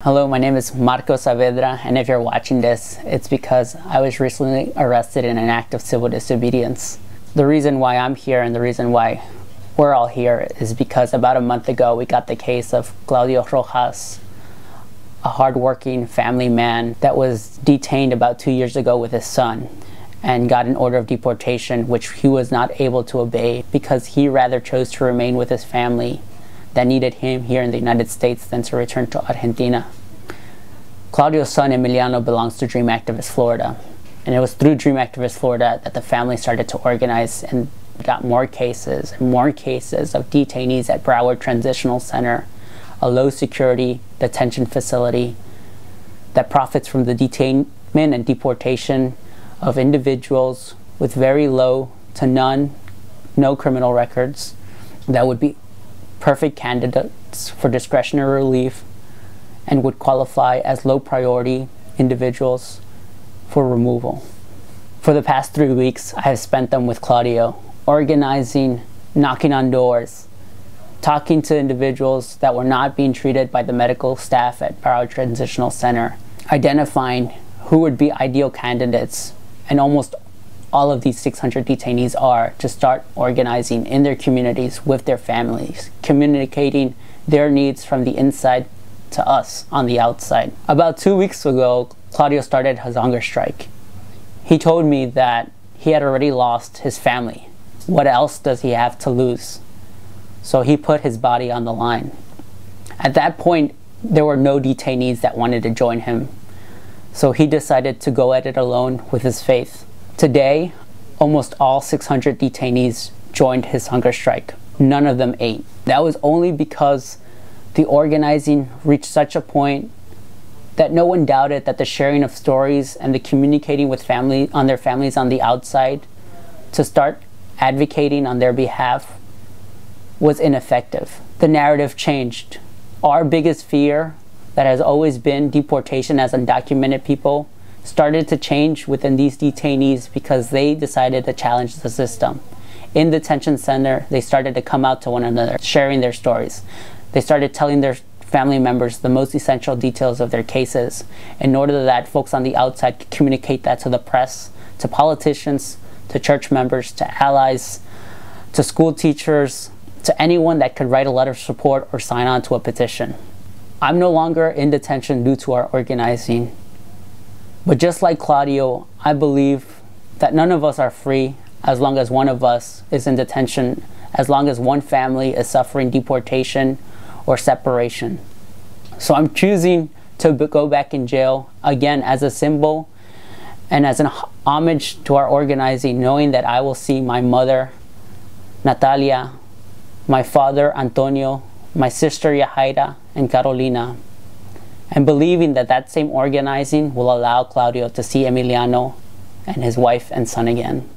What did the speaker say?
Hello, my name is Marco Saavedra, and if you're watching this, it's because I was recently arrested in an act of civil disobedience. The reason why I'm here and the reason why we're all here is because about a month ago we got the case of Claudio Rojas, a hardworking family man that was detained about 2 years ago with his son and got an order of deportation which he was not able to obey because he rather chose to remain with his family that needed him here in the United States than to return to Argentina. Claudio's son Emiliano belongs to Dream Activist Florida, and it was through Dream Activist Florida that the family started to organize and got more cases and more cases of detainees at BROWARD Transitional Center, a low security detention facility that profits from the detainment and deportation of individuals with very low to no criminal records that would be perfect candidates for discretionary relief and would qualify as low priority individuals for removal. For the past 3 weeks, I have spent them with Claudio, organizing, knocking on doors, talking to individuals that were not being treated by the medical staff at BROWARD Transitional Center, identifying who would be ideal candidates, and almost all of these 600 detainees are to start organizing in their communities with their families, communicating their needs from the inside to us on the outside. About 2 weeks ago, Claudio started his hunger strike. He told me that he had already lost his family. What else does he have to lose? So he put his body on the line. At that point, there were no detainees that wanted to join him. So he decided to go at it alone with his faith. Today, almost all 600 detainees joined his hunger strike. None of them ate. That was only because the organizing reached such a point that no one doubted that the sharing of stories and the communicating with their families on the outside to start advocating on their behalf was ineffective. The narrative changed. Our biggest fear, that has always been deportation as undocumented people, started to change within these detainees because they decided to challenge the system. In the detention center, they started to come out to one another, sharing their stories. They started telling their family members the most essential details of their cases in order that folks on the outside could communicate that to the press, to politicians, to church members, to allies, to school teachers, to anyone that could write a letter of support or sign on to a petition. I'm no longer in detention due to our organizing. But just like Claudio, I believe that none of us are free as long as one of us is in detention, as long as one family is suffering deportation or separation. So I'm choosing to go back in jail again as a symbol and as an homage to our organizing, knowing that I will see my mother, Natalia, my father, Antonio, my sister, Yahaira, and Carolina, and believing that that same organizing will allow Claudio to see Emiliano and his wife and son again.